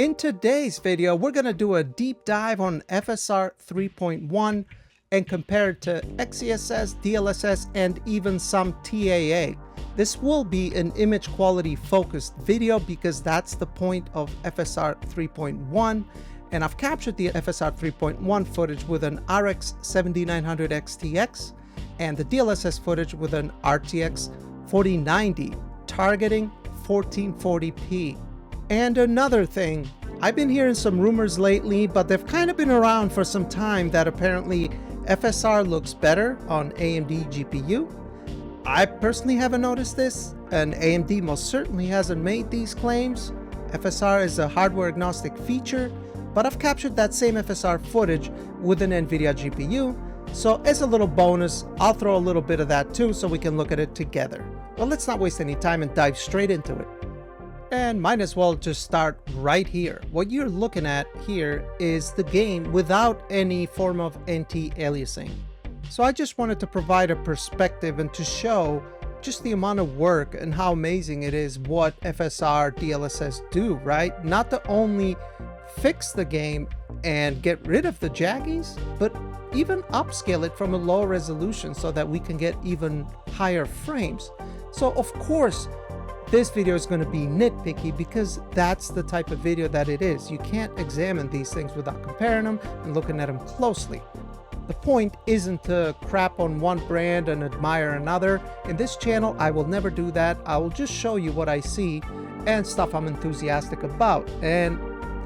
In today's video, we're going to do a deep dive on FSR 3.1 and compare it to XeSS, DLSS, and even some TAA. This will be an image quality focused video because that's the point of FSR 3.1, and I've captured the FSR 3.1 footage with an RX 7900 XTX and the DLSS footage with an RTX 4090 targeting 1440p. And another thing, I've been hearing some rumors lately, but they've kind of been around for some time, that apparently FSR looks better on AMD GPU. I personally haven't noticed this, and AMD most certainly hasn't made these claims. FSR is a hardware agnostic feature, but I've captured that same FSR footage with an NVIDIA GPU, so as a little bonus, I'll throw a little bit of that too so we can look at it together. Well, let's not waste any time and dive straight into it. And might as well just start right here. What you're looking at here is the game without any form of anti-aliasing. So I just wanted to provide a perspective and to show just the amount of work and how amazing it is what FSR, DLSS do, right? Not to only fix the game and get rid of the jaggies, but even upscale it from a low resolution so that we can get even higher frames. So of course, this video is going to be nitpicky because that's the type of video that it is. You can't examine these things without comparing them and looking at them closely. The point isn't to crap on one brand and admire another. In this channel, I will never do that. I will just show you what I see and stuff I'm enthusiastic about. And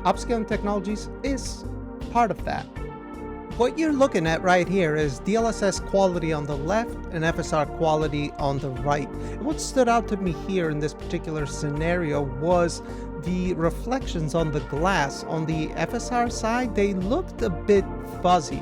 upscaling technologies is part of that. What you're looking at right here is DLSS quality on the left and FSR quality on the right. And what stood out to me here in this particular scenario was the reflections on the glass. On the FSR side, they looked a bit fuzzy,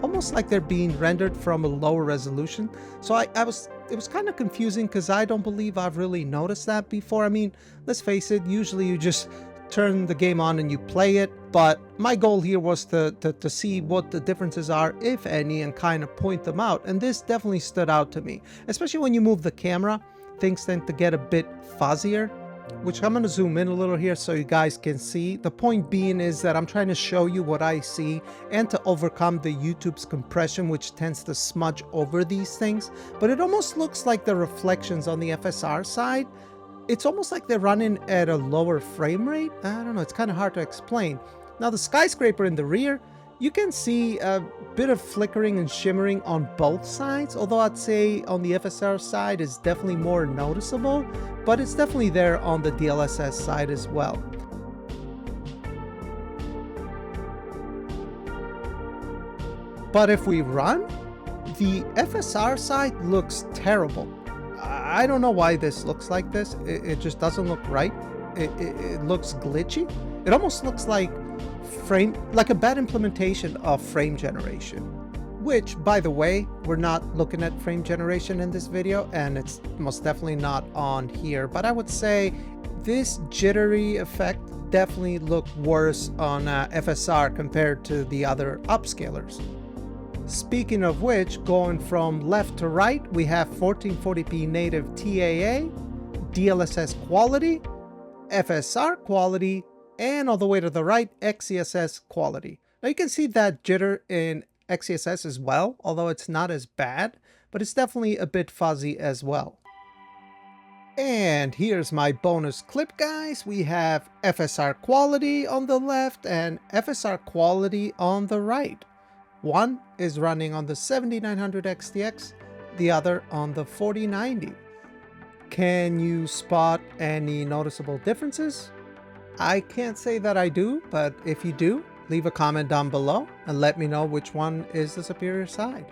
almost like they're being rendered from a lower resolution. So it was kind of confusing because I don't believe I've really noticed that before. I mean, let's face it, usually you just turn the game on and you play it, but my goal here was to see what the differences are, if any, and kind of point them out. And this definitely stood out to me, especially when you move the camera. Things tend to get a bit fuzzier, which I'm going to zoom in a little here so you guys can see. The point being is that I'm trying to show you what I see and to overcome the YouTube's compression, which tends to smudge over these things. But it almost looks like the reflections on the FSR side, it's almost like they're running at a lower frame rate. I don't know, it's kind of hard to explain. Now the skyscraper in the rear, you can see a bit of flickering and shimmering on both sides, although I'd say on the FSR side is definitely more noticeable, but it's definitely there on the DLSS side as well. But if we run, the FSR side looks terrible. I don't know why this looks like this. It just doesn't look right. It looks glitchy. It almost looks like a bad implementation of frame generation, which, by the way, we're not looking at frame generation in this video, and it's most definitely not on here. But I would say this jittery effect definitely looked worse on FSR compared to the other upscalers. Speaking of which, going from left to right, we have 1440p native TAA, DLSS quality, FSR quality, and all the way to the right, XeSS quality. Now you can see that jitter in XeSS as well, although it's not as bad, but it's definitely a bit fuzzy as well. And here's my bonus clip, guys. We have FSR quality on the left and FSR quality on the right. One is running on the 7900 XTX, the other on the 4090. Can you spot any noticeable differences? I can't say that I do, but if you do, leave a comment down below and let me know which one is the superior side.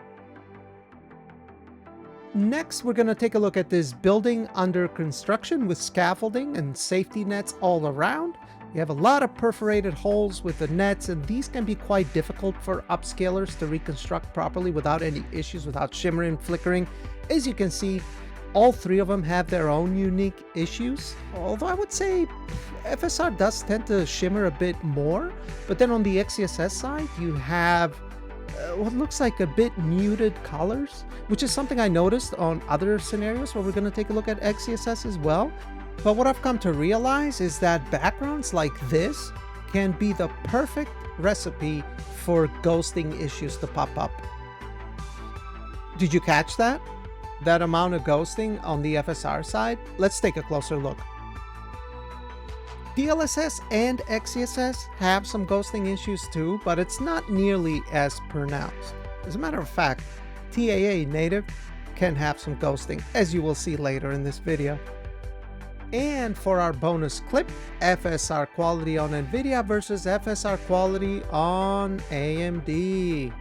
Next, we're going to take a look at this building under construction with scaffolding and safety nets all around. You have a lot of perforated holes with the nets, and these can be quite difficult for upscalers to reconstruct properly without any issues, without shimmering, flickering. As you can see, all three of them have their own unique issues, although I would say FSR does tend to shimmer a bit more. But then on the XeSS side, you have what looks like a bit muted colors, which is something I noticed on other scenarios where we're going to take a look at XeSS as well. But what I've come to realize is that backgrounds like this can be the perfect recipe for ghosting issues to pop up. Did you catch that? That amount of ghosting on the FSR side? Let's take a closer look. DLSS and XeSS have some ghosting issues too, but it's not nearly as pronounced. As a matter of fact, TAA native can have some ghosting, as you will see later in this video. And for our bonus clip, FSR quality on NVIDIA versus FSR quality on AMD.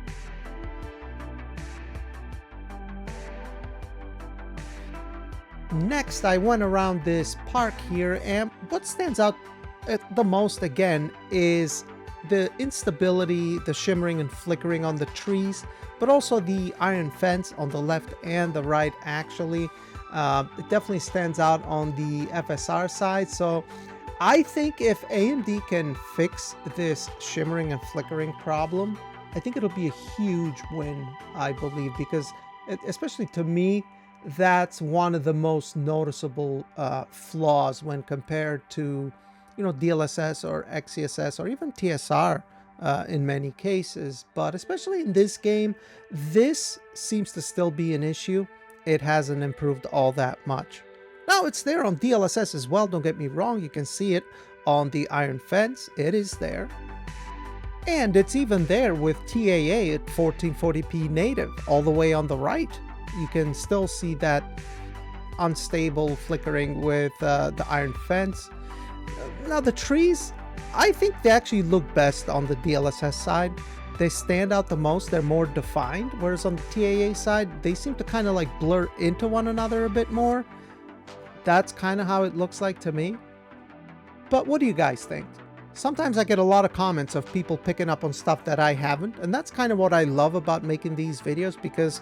Next, I went around this park here, and what stands out the most again is the instability, the shimmering and flickering on the trees, but also the iron fence on the left and the right actually. It definitely stands out on the FSR side. So I think if AMD can fix this shimmering and flickering problem, I think it'll be a huge win, I believe, because especially to me, that's one of the most noticeable flaws when compared to, you know, DLSS or XeSS or even TSR in many cases. But especially in this game, this seems to still be an issue. It hasn't improved all that much. Now, it's there on DLSS as well, don't get me wrong. You can see it on the iron fence. It is there. And it's even there with TAA at 1440p native all the way on the right. You can still see that unstable flickering with the iron fence. Now the trees, I think they actually look best on the DLSS side. They stand out the most, they're more defined, whereas on the TAA side, they seem to kind of like blur into one another a bit more. That's kind of how it looks like to me. But what do you guys think? Sometimes I get a lot of comments of people picking up on stuff that I haven't, and that's kind of what I love about making these videos, because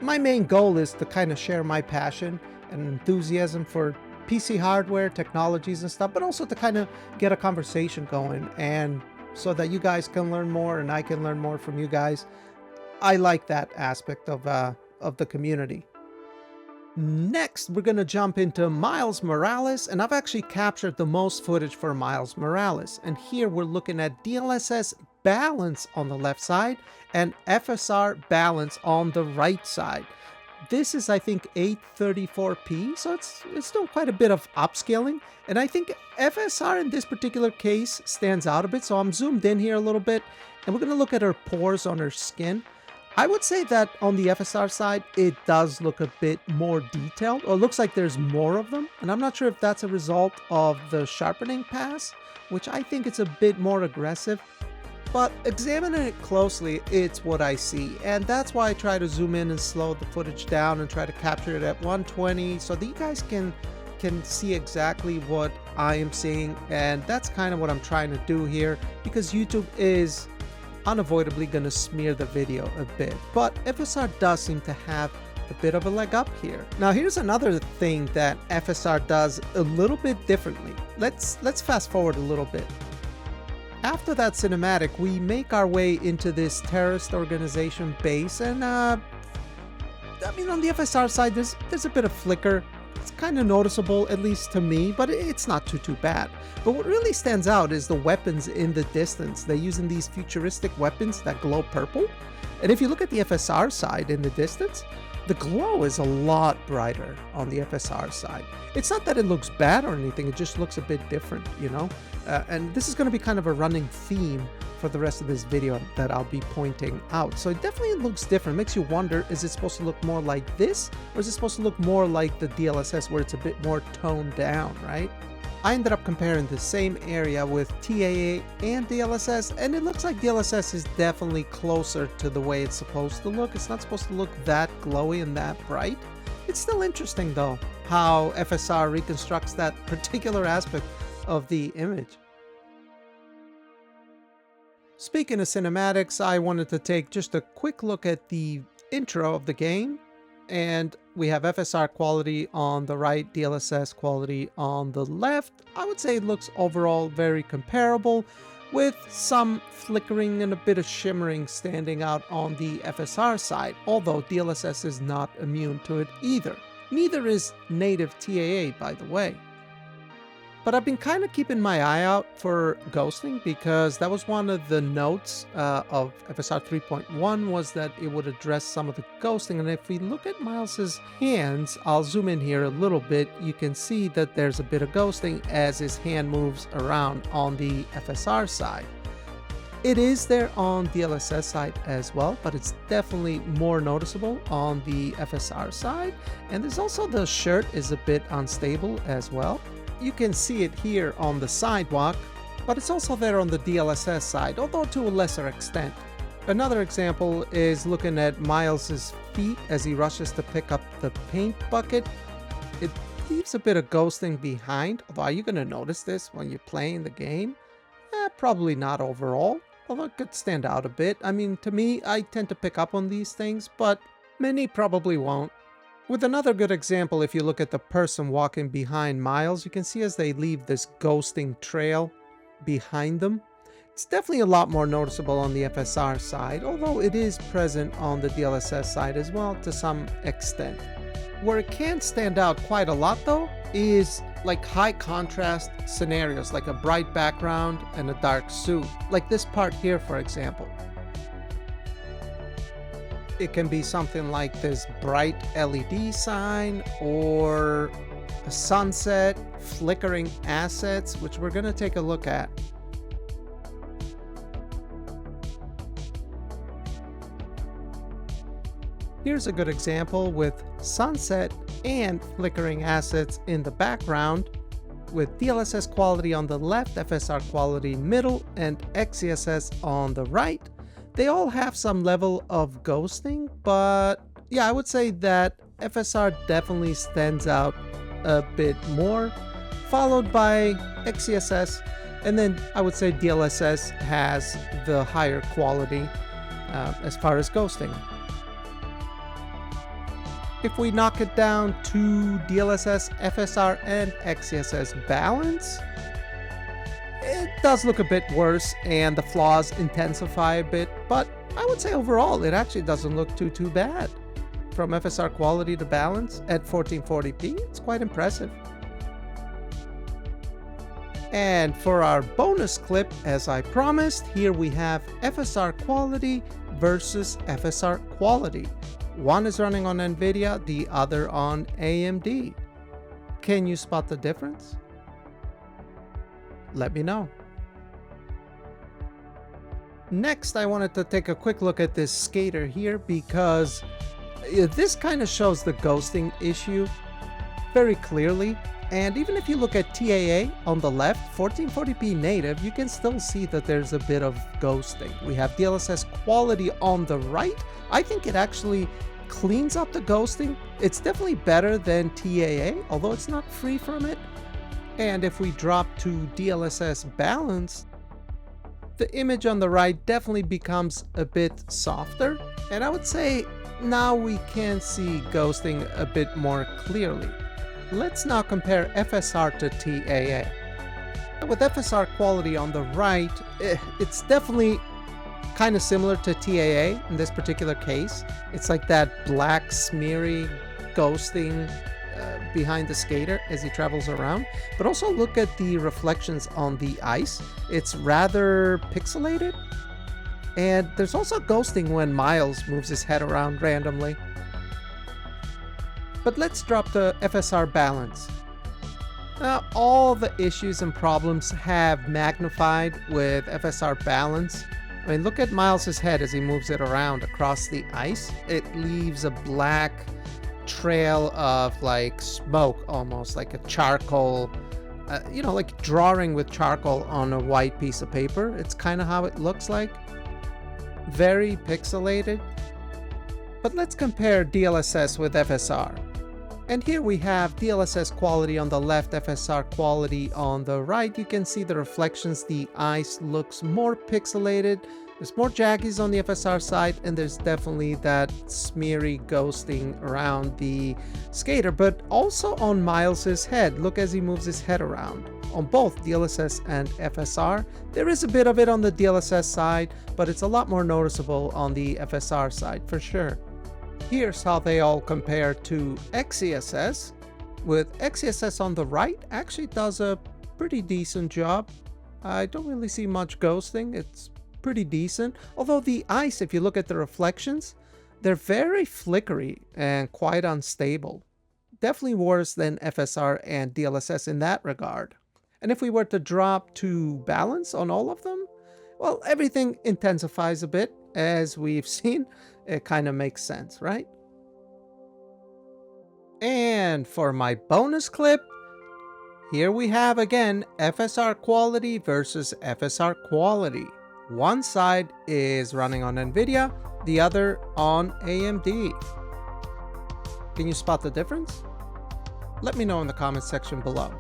my main goal is to kind of share my passion and enthusiasm for PC hardware, technologies and stuff, but also to kind of get a conversation going, and so that you guys can learn more and I can learn more from you guys. I like that aspect of the community. Next, we're going to jump into Miles Morales, and I've actually captured the most footage for Miles Morales. And here we're looking at DLSS balance on the left side and FSR balance on the right side. This is, I think, 834p, so it's still quite a bit of upscaling. And I think FSR in this particular case stands out a bit, so I'm zoomed in here a little bit, and we're going to look at her pores on her skin. I would say that on the FSR side, it does look a bit more detailed, or it looks like there's more of them. And I'm not sure if that's a result of the sharpening pass, which I think it's a bit more aggressive. But examining it closely, it's what I see. And that's why I try to zoom in and slow the footage down and try to capture it at 120 so that you guys can see exactly what I am seeing. And that's kind of what I'm trying to do here, because YouTube is unavoidably going to smear the video a bit. But FSR does seem to have a bit of a leg up here. Now here's another thing that FSR does a little bit differently. Let's fast forward a little bit. After that cinematic, we make our way into this terrorist organization base, and I mean, on the FSR side, there's a bit of flicker. It's kind of noticeable, at least to me, but it's not too bad. But what really stands out is the weapons in the distance. They're using these futuristic weapons that glow purple. And if you look at the FSR side in the distance, the glow is a lot brighter on the FSR side. It's not that it looks bad or anything, it just looks a bit different, you know? And this is going to be kind of a running theme for the rest of this video that I'll be pointing out. So it definitely looks different. It makes you wonder, is it supposed to look more like this? Or is it supposed to look more like the DLSS where it's a bit more toned down, right? I ended up comparing the same area with TAA and DLSS, and it looks like DLSS is definitely closer to the way it's supposed to look. It's not supposed to look that glowy and that bright. It's still interesting though, how FSR reconstructs that particular aspect of the image. Speaking of cinematics, I wanted to take just a quick look at the intro of the game, and we have FSR quality on the right, DLSS quality on the left. I would say it looks overall very comparable, with some flickering and a bit of shimmering standing out on the FSR side, although DLSS is not immune to it either. Neither is native TAA, by the way. But I've been kind of keeping my eye out for ghosting because that was one of the notes of FSR 3.1 was that it would address some of the ghosting. And if we look at Miles's hands, I'll zoom in here a little bit. You can see that there's a bit of ghosting as his hand moves around on the FSR side. It is there on DLSS side as well, but it's definitely more noticeable on the FSR side. And there's also the shirt is a bit unstable as well. You can see it here on the sidewalk, but it's also there on the DLSS side, although to a lesser extent. Another example is looking at Miles's feet as he rushes to pick up the paint bucket. It leaves a bit of ghosting behind, although are you going to notice this when you're playing the game? Probably not overall, although it could stand out a bit. I mean, to me, I tend to pick up on these things, but many probably won't. With another good example, if you look at the person walking behind Miles, you can see as they leave this ghosting trail behind them. It's definitely a lot more noticeable on the FSR side, although it is present on the DLSS side as well to some extent. Where it can stand out quite a lot though is like high contrast scenarios, like a bright background and a dark suit, like this part here for example. It can be something like this bright LED sign or a sunset, flickering assets, which we're going to take a look at. Here's a good example with sunset and flickering assets in the background, with DLSS quality on the left, FSR quality middle, and XeSS on the right. They all have some level of ghosting, but yeah, I would say that FSR definitely stands out a bit more, followed by XeSS, and then I would say DLSS has the higher quality as far as ghosting. If we knock it down to DLSS, FSR, and XeSS balance, it does look a bit worse and the flaws intensify a bit, but I would say overall it actually doesn't look too bad. From FSR quality to balance at 1440p, it's quite impressive. And for our bonus clip, as I promised, here we have FSR quality versus FSR quality. One is running on NVIDIA, the other on AMD. Can you spot the difference? Let me know. Next, I wanted to take a quick look at this skater here because this kind of shows the ghosting issue very clearly. And even if you look at TAA on the left, 1440p native, you can still see that there's a bit of ghosting. We have DLSS quality on the right. I think it actually cleans up the ghosting. It's definitely better than TAA, although it's not free from it. And if we drop to DLSS balance, the image on the right definitely becomes a bit softer. And I would say now we can see ghosting a bit more clearly. Let's now compare FSR to TAA. With FSR quality on the right, it's definitely kind of similar to TAA in this particular case. It's like that black smeary ghosting behind the skater as he travels around. But also look at the reflections on the ice. It's rather pixelated. And there's also ghosting when Miles moves his head around randomly. But let's drop the FSR balance. Now, all the issues and problems have magnified with FSR balance. I mean, look at Miles's head as he moves it around across the ice. It leaves a black trail of like smoke, almost like a charcoal, you know, like drawing with charcoal on a white piece of paper. It's kind of how it looks like. Very pixelated. But let's compare DLSS with FSR. And here we have DLSS quality on the left, FSR quality on the right. You can see the reflections, the ice looks more pixelated. There's more jaggies on the FSR side, and there's definitely that smeary ghosting around the skater, but also on Miles's head. Look as he moves his head around. On both DLSS and FSR, there is a bit of it on the DLSS side, but it's a lot more noticeable on the FSR side for sure. Here's how they all compare to XeSS. With XeSS on the right, actually does a pretty decent job. I don't really see much ghosting. It's pretty decent. Although the ice, if you look at the reflections, they're very flickery and quite unstable. Definitely worse than FSR and DLSS in that regard. And if we were to drop to balance on all of them, well, everything intensifies a bit. As we've seen, it kind of makes sense, right? And for my bonus clip, here we have again FSR quality versus FSR quality. One side is running on NVIDIA, the other on AMD. Can you spot the difference? Let me know in the comments section below.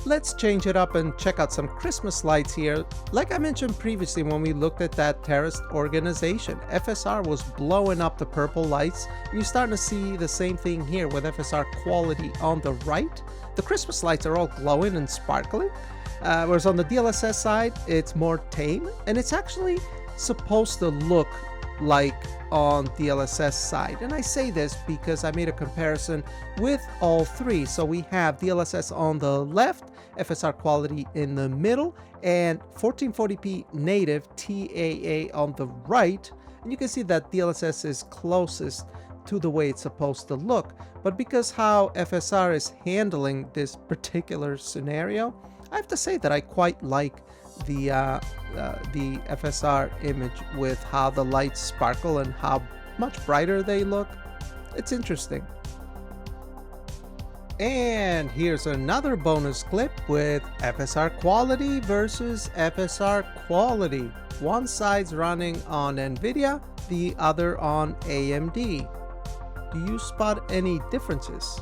Let's change it up and check out some Christmas lights here. Like I mentioned previously when we looked at that terrorist organization, FSR was blowing up the purple lights. You're starting to see the same thing here with FSR quality on the right. The Christmas lights are all glowing and sparkling, whereas on the DLSS side, it's more tame, and it's actually supposed to look like on DLSS side. And I say this because I made a comparison with all three. So we have DLSS on the left, FSR quality in the middle, and 1440p native TAA on the right. And you can see that DLSS is closest to the way it's supposed to look. But because how FSR is handling this particular scenario, I have to say that I quite like the FSR image with how the lights sparkle and how much brighter they look. It's interesting. And here's another bonus clip with FSR quality versus FSR quality. One side's running on NVIDIA, the other on AMD. Do you spot any differences?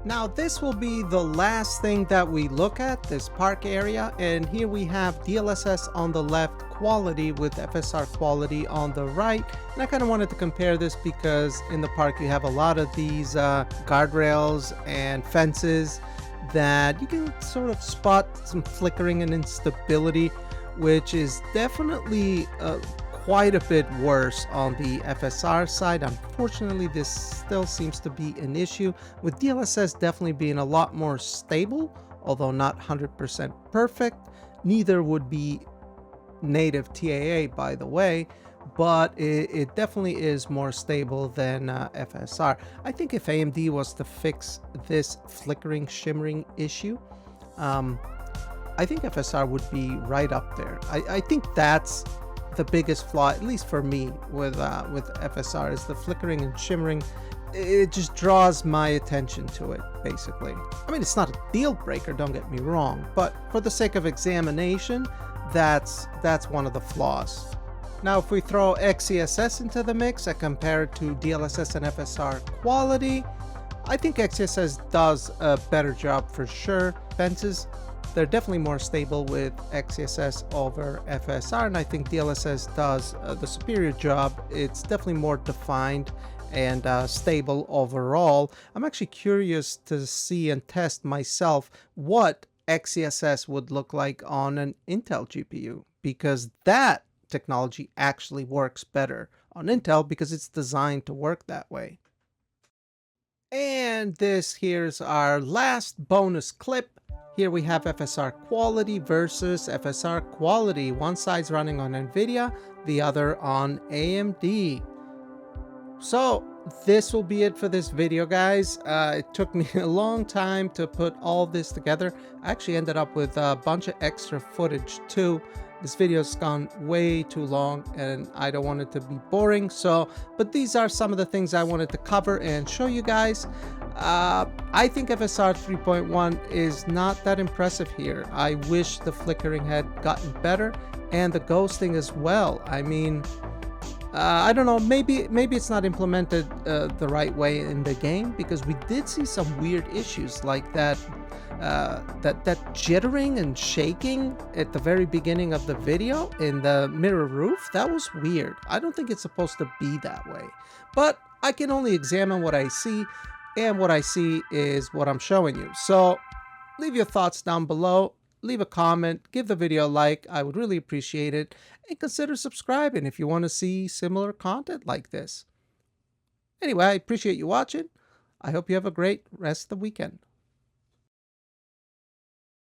Now this will be the last thing that we look at, this park area, and here we have DLSS on the left quality with FSR quality on the right. And I kind of wanted to compare this because in the park you have a lot of these guardrails and fences that you can sort of spot some flickering and instability, which is definitely quite a bit worse on the FSR side. Unfortunately, this still seems to be an issue, with DLSS definitely being a lot more stable, although not 100% perfect. Neither would be native TAA, by the way, but it definitely is more stable than FSR. I think if AMD was to fix this flickering, shimmering issue, I think FSR would be right up there. I think that's the biggest flaw, at least for me, with FSR, is the flickering and shimmering. It just draws my attention to it, basically. I mean, it's not a deal breaker, don't get me wrong, but for the sake of examination, that's one of the flaws. Now, if we throw XeSS into the mix and compare it to DLSS and FSR quality, I think XeSS does a better job for sure. Fences, they're definitely more stable with XeSS over FSR, and I think DLSS does the superior job. It's definitely more defined and stable overall. I'm actually curious to see and test myself what XeSS would look like on an Intel GPU, because that technology actually works better on Intel because it's designed to work that way. And here's our last bonus clip. Here we have FSR quality versus FSR quality. One side's running on NVIDIA, the other on AMD. So this will be it for this video, guys. It took me a long time to put all this together. I actually ended up with a bunch of extra footage too. This video's gone way too long and I don't want it to be boring. But these are some of the things I wanted to cover and show you guys. I think FSR 3.1 is not that impressive here. I wish the flickering had gotten better and the ghosting as well. I mean, I don't know, maybe it's not implemented the right way in the game, because we did see some weird issues like that jittering and shaking at the very beginning of the video in the mirror roof. That was weird. I don't think it's supposed to be that way, but I can only examine what I see, and what I see is what I'm showing you. So leave your thoughts down below. leave a comment, give the video a like. I would really appreciate it. And consider subscribing if you want to see similar content like this. Anyway, I appreciate you watching. I hope you have a great rest of the weekend.